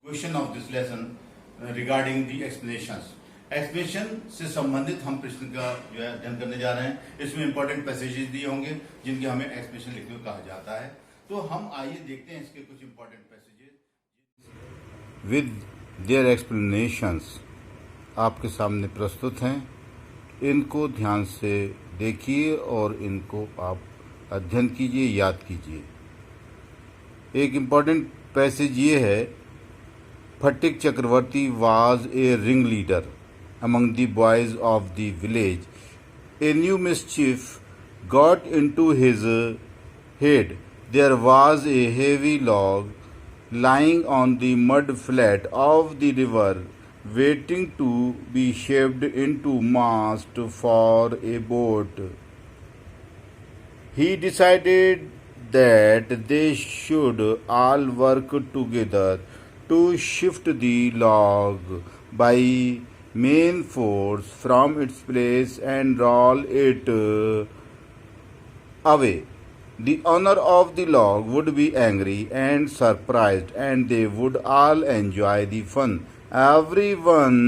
Question of this lesson regarding the explanations. Explanation से संबंधित हम प्रश्न का जो है अध्ययन करने जा रहे हैं। इसमें इंपॉर्टेंट पैसेजेस दिए होंगे जिनके हमें एक्सप्लेनेशन लिखने को कहा जाता है। तो हम आइए देखते हैं इसके कुछ important passages with their explanations आपके सामने प्रस्तुत हैं। इनको ध्यान से देखिए और इनको आप अध्ययन कीजिए, याद कीजिए। एक इम्पॉर्टेंट पैसेज ये है, फटिक चक्रवर्ती was a ringleader among the boys of the village. A new mischief got into his head. There was a heavy log lying on the mud flat of the river, waiting to be shaped into mast for a boat. He decided that they should all work together to shift the log by main force from its place and roll it away. The owner of the log would be angry and surprised, and they would all enjoy the fun. Everyone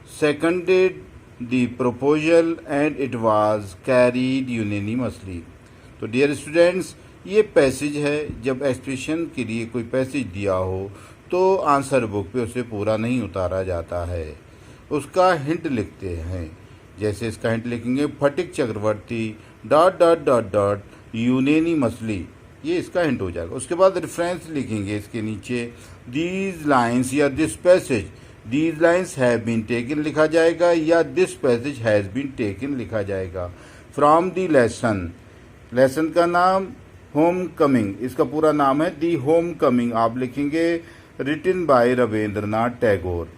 seconded the proposal and it was carried unanimously. तो dear students, ये passage है। जब expression के लिए कोई passage दिया हो तो आंसर बुक पे उसे पूरा नहीं उतारा जाता है, उसका हिंट लिखते हैं। जैसे इसका हिंट लिखेंगे, फटिक चक्रवर्ती डॉट डॉट डॉट डॉट यूनेनिमसली, ये इसका हिंट हो जाएगा। उसके बाद रेफरेंस लिखेंगे इसके नीचे, दीज लाइन्स या this passage, these lines have been taken लिखा जाएगा या this passage has been taken लिखा जाएगा। फ्रॉम दी लेसन, लेसन का नाम होम कमिंग, इसका पूरा नाम है दी होम कमिंग, आप लिखेंगे रिटन बाय रविंद्रनाथ टैगोर।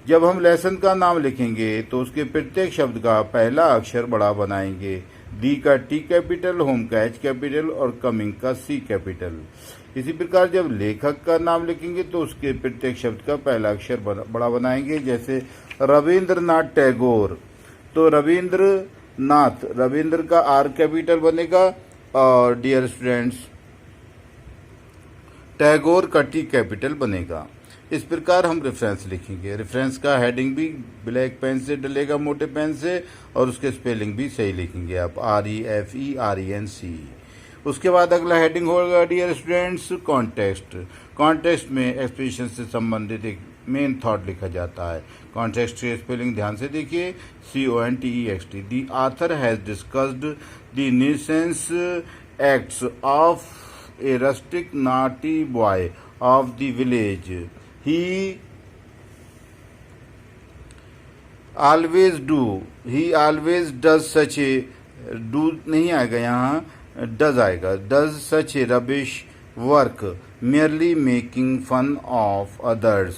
जब हम लेसन का नाम लिखेंगे तो उसके प्रत्येक शब्द का पहला अक्षर बड़ा बनाएंगे। दी का टी कैपिटल, होम का एच कैपिटल और कमिंग का सी कैपिटल। इसी प्रकार जब लेखक का नाम लिखेंगे तो उसके प्रत्येक शब्द का पहला अक्षर बड़ा बनाएंगे। जैसे रविंद्रनाथ टैगोर, तो रविंद्रनाथ, रविंद्र का आर कैपिटल बनेगा और डियर स्टूडेंट्स टैगोर का टी कैपिटल बनेगा। इस प्रकार हम रेफरेंस लिखेंगे। रेफरेंस का हेडिंग भी ब्लैक पेन से डलेगा, मोटे पेन से, और उसके स्पेलिंग भी सही लिखेंगे आप, REFERENC। उसके बाद अगला हेडिंग होगा डियर स्टूडेंट्स कॉन्टेक्स्ट। कॉन्टेक्स्ट में एक्सप्रेशन से संबंधित एक मेन थॉट लिखा जाता है। कॉन्टेक्स्ट की स्पेलिंग ध्यान से देखिए, CONTEXT। The author has discussed the nuisance acts of A rustic naughty boy of the village. He always does such A, do नहीं आएगा यहाँ, डज आएगा, does such A rubbish work merely making fun of others.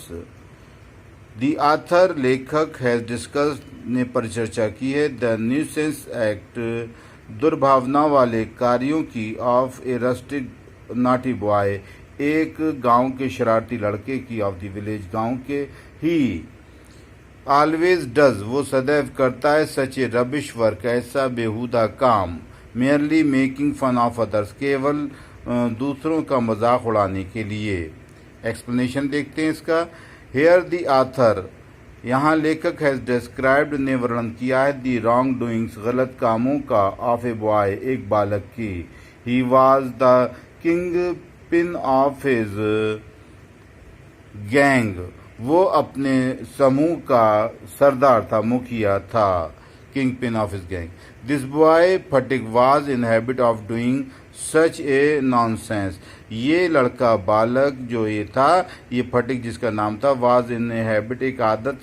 The author, लेखक, has discussed, ने परिचर्चा की है, the nuisance act, दुर्भावना वाले कार्यों की, of a rustic naughty boy, एक गांव के शरारती लड़के की, of the village, गांव के। he always does, वो सदैव करता है, such a rubbish work, ऐसा बेहुदा काम, merely making fun of others, केवल दूसरों का मजाक उड़ाने के लिए। एक्सप्लेनेशन देखते हैं इसका। हेयर द ऑथर, यहाँ लेखक हैज डिस्क्राइब्ड, ने वर्णन किया है, दी रॉन्ग डूइंग्स, गलत कामों का, ऑफ ए बॉय, एक बालक की। He was the king pin of his gang, वो अपने समूह का सरदार था, मुखिया था, king pin of his gang. This boy Phatik was in habit of doing such a nonsense, ये लड़का बालक जो ये था, ये फटिक जिसका नाम था, वाज इन हैबिट, एक आदत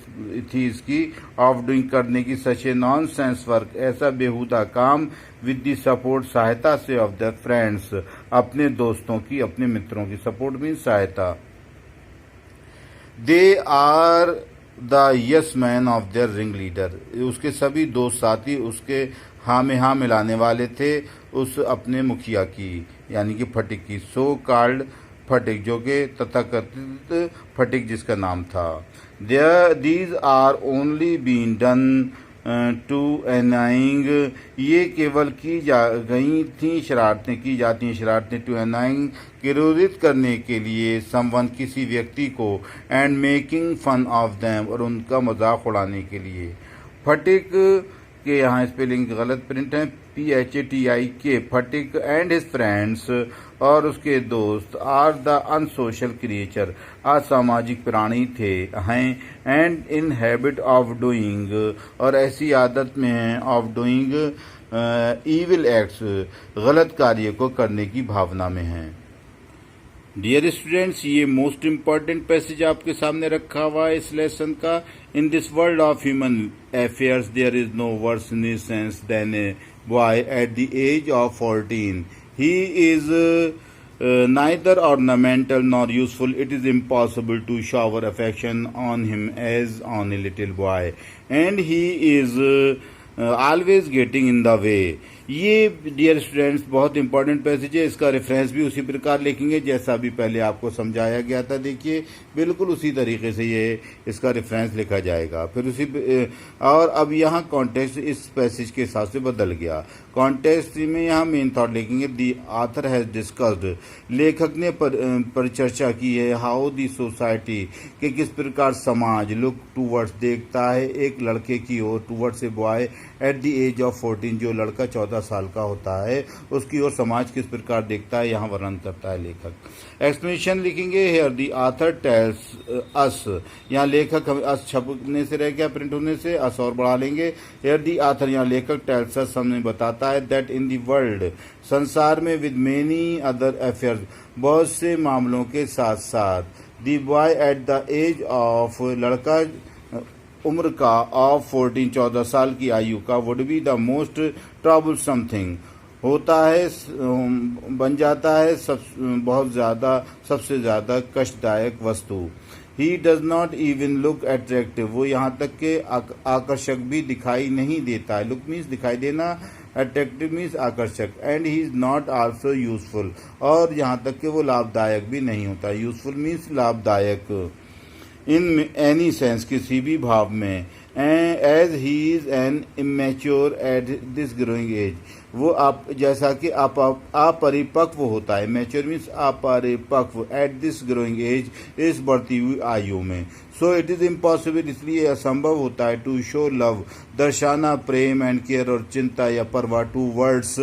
थी इसकी, ऑफ डूइंग, करने की, सच ए नॉनसेंस वर्क, ऐसा बेहुदा काम, विद द सपोर्ट, सहायता से, ऑफ द फ्रेंड्स, अपने दोस्तों की, अपने मित्रों की, सपोर्ट मीन सहायता। They are the yes man of their ring leader, उसके सभी दोस्त साथी उसके हाँ में हाँ मिलाने वाले थे उस अपने मुखिया की, यानी कि फटिक की। सो कॉल्ड फटिक, जो कि तथाकथित फटिक जिसका नाम था। These are only been done to anything, ये केवल की जा गई थी शरारतें, की जाती हैं शरारतें, टू एनाइंग क्रोधित करने के लिए, समवन किसी व्यक्ति को, and making fun of them और उनका मजाक उड़ाने के लिए। फटिक के यहाँ स्पेलिंग गलत प्रिंट है, PHATIK, Sphatik and his friends और उसके दोस्त, आर द अनसोशल क्रिएचर, असामाजिक प्राणी थे हैं, and in habit of doing और ऐसी आदत में हैं, ऑफ डूइंग ईविल एक्ट्स, गलत कार्य को करने की भावना में हैं। डियर स्टूडेंट्स, ये मोस्ट इम्पॉर्टेंट पैसेज आपके सामने रखा हुआ है इस लेसन का। In this world of human affairs there is no worse nuisance than a boy at the age of 14. He is neither ornamental nor useful. It is impossible to shower affection on him as on a little boy, and he is always getting in the way. ये dear students बहुत important passage है। इसका reference भी उसी प्रकार लिखेंगे जैसा अभी पहले आपको समझाया गया था। देखिए बिल्कुल उसी तरीके से ये इसका रेफरेंस लिखा जाएगा। फिर उसी और अब यहाँ कॉन्टेक्स्ट इस पैसेज के हिसाब से बदल गया। कॉन्टेक्स्ट में यहाँ मेन थॉट लिखेंगे, दी ऑथर हैज डिस्कस्ड, लेखक ने पर चर्चा की है, हाउ दी सोसाइटी, कि किस प्रकार समाज, लुक टूवर्ड्स, देखता है एक लड़के की ओर, towards a boy at the age of 14, जो लड़का 14 साल का होता है उसकी ओर समाज किस प्रकार देखता है, यहाँ वर्णन करता है लेखक। एक्सप्लेनेशन लिखेंगे, here the author tells us, यहाँ लेखक अस छपने से रह गया, प्रिंट होने से अस और बढ़ा लेंगे। हियर द ऑथर, यहाँ लेखक टेल्स अस हमें बताता है, दैट इन द वर्ल्ड, संसार में, विद मेनी अदर अफेयर्स, बहुत से मामलों के साथ साथ, the boy at the age of, लड़का उम्र का, ऑफ 14, 14 साल की आयु का, would be the most troublesome thing, होता है बन जाता है बहुत ज़्यादा, सबसे ज़्यादा कष्टदायक वस्तु। He does not even look attractive, वो यहाँ तक के आकर्षक भी दिखाई नहीं देता है। लुक मीन्स दिखाई देना, अट्रैक्टिव मीन्स आकर्षक, and he is not also useful, और यहाँ तक कि वो लाभदायक भी नहीं होता। यूजफुल मीन्स लाभदायक, इन एनी सेंस, किसी भी भाव में, as he is an immature at this growing age, वो आप जैसा कि अपरिपक्व होता है। मैच्योर मीन्स अपरिपक्व, एट दिस ग्रोइंग एज, इस बढ़ती हुई आयु में। सो इट इज इम्पॉसिबल, इसलिए असंभव होता है, टू शो लव, दर्शाना प्रेम, एंड केयर और चिंता या परवाह, towards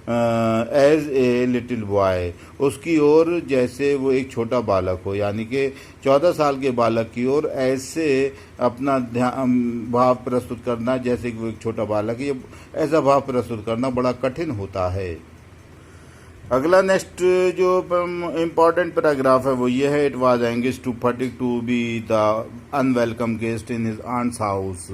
as a little boy, उसकी ओर जैसे वो एक छोटा बालक हो, यानी कि 14 साल के बालक की ओर ऐसे अपना भाव प्रस्तुत करना जैसे कि वो एक छोटा बालक है, ऐसा भाव प्रस्तुत करना बड़ा कठिन होता है। अगला नेक्स्ट जो इम्पॉर्टेंट पैराग्राफ है वो ये है, it was engage to Phatik to be the unwelcome guest in his aunt's house,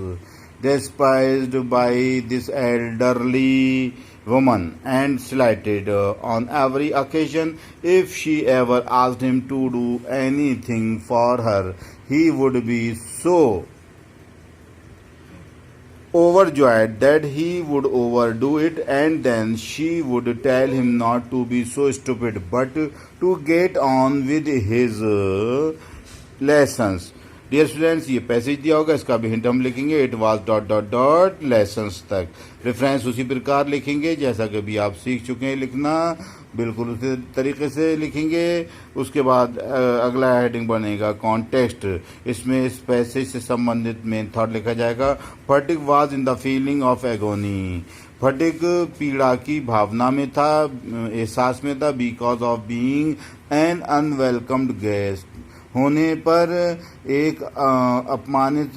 despised by this elderly woman and slighted on every occasion. If she ever asked him to do anything for her, he would be so overjoyed that he would overdo it, and then she would tell him not to be so stupid but to get on with his lessons. Dear students, ये passage दिया होगा, इसका भी hint हम लिखेंगे, it was ... lessons तक। Reference उसी प्रकार लिखेंगे जैसा कि अभी आप सीख चुके हैं लिखना, बिल्कुल उसी तरीके से लिखेंगे। उसके बाद अगला हेडिंग बनेगा कॉन्टेक्स्ट, इसमें इस पैसेज से संबंधित मेन थॉट लिखा जाएगा। Phatik was in the feeling of agony, Phatik पीड़ा की भावना में था, एहसास में था, because of being an unwelcomed guest, होने पर एक अपमानित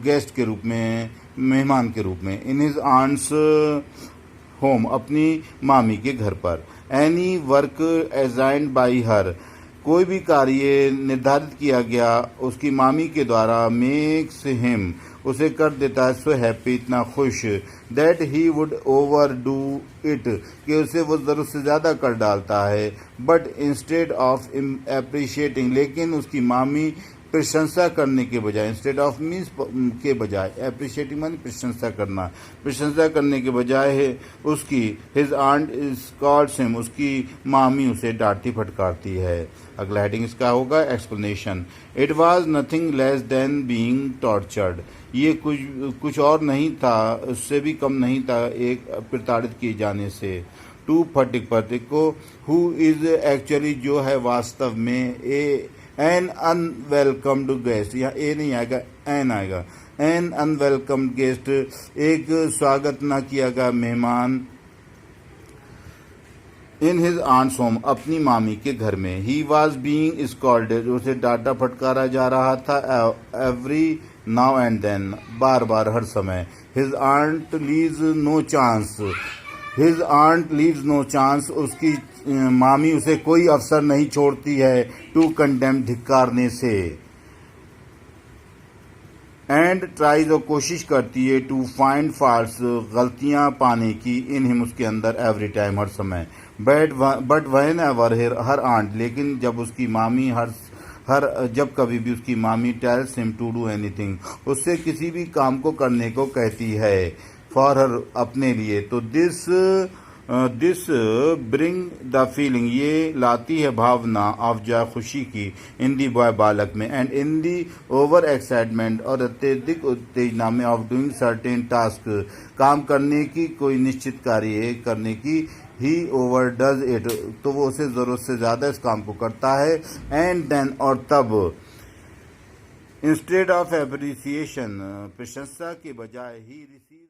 गेस्ट के रूप में, मेहमान के रूप में, इन हिज आंट्स होम, अपनी मामी के घर पर। Any work assigned by her, कोई भी कार्य निर्धारित किया गया उसकी मामी के द्वारा, मेक्स हिम, उसे कर देता है, सो हैप्पी, इतना खुश, that he would over do it, कि उसे वो ज़रूरत से ज़्यादा कर डालता है। बट इंस्टेड ऑफ अप्रिशिएटिंग, लेकिन उसकी मामी प्रशंसा करने के बजाय, इंस्टेड ऑफ मीन्स के बजाय, अप्रिशिएटिंग माने प्रशंसा करना, प्रशंसा करने के बजाय उसकी हिज आंट स्कॉल्ड्स हिम, उसकी मामी उसे डांटती फटकारती है। अगला हेडिंग इसका होगा explanation. It was nothing less than being tortured, ये कुछ और नहीं था, उससे भी कम नहीं था एक प्रताड़ित किए जाने से। टू फटिक को हु इज एक्चुअली, जो है वास्तव में, एन अनवेलकम्ड गेस्ट, यहाँ ए नहीं आएगा एन आएगा, एन अनवेलकम्ड गेस्ट, एक स्वागत न किया गया मेहमान, इन हिज आंट्स होम, अपनी मामी के घर में। ही वॉज बीइंग स्कॉल्डेड, उसे डांटा फटकारा जा रहा था, एवरी नाउ एंड देन, बार बार हर समय। His aunt leaves no chance, his aunt leaves no chance, उसकी मामी उसे कोई अवसर नहीं छोड़ती है, टू कंडेम, धिक्कारने से। एंड ट्राइज, और कोशिश करती है, टू फाइंड फॉल्ट्स, गलतियां पाने की, इन हिम, उसके अंदर, एवरी टाइम, हर समय। But whenever her aunt, लेकिन जब उसकी मामी जब कभी भी उसकी मामी tells him to do anything, उससे किसी भी काम को करने को कहती है, फॉर हर, अपने लिए, तो दिस ब्रिंग द फीलिंग, ये लाती है भावना, ऑफ जॉय, खुशी की, इन दी बॉय, बालक में, and in the over excitement, और अत्यधिक उत्तेजना में, ऑफ डूइंग सर्टेन टास्क, काम करने की, कोई निश्चित कार्य करने की, ही ओवर डज इट, तो वो उसे जरूरत से ज्यादा इस काम को करता है, एंड देन, और तब, इंस्टेड ऑफ एप्रिसिएशन, प्रशंसा के बजाय, ही रिसीव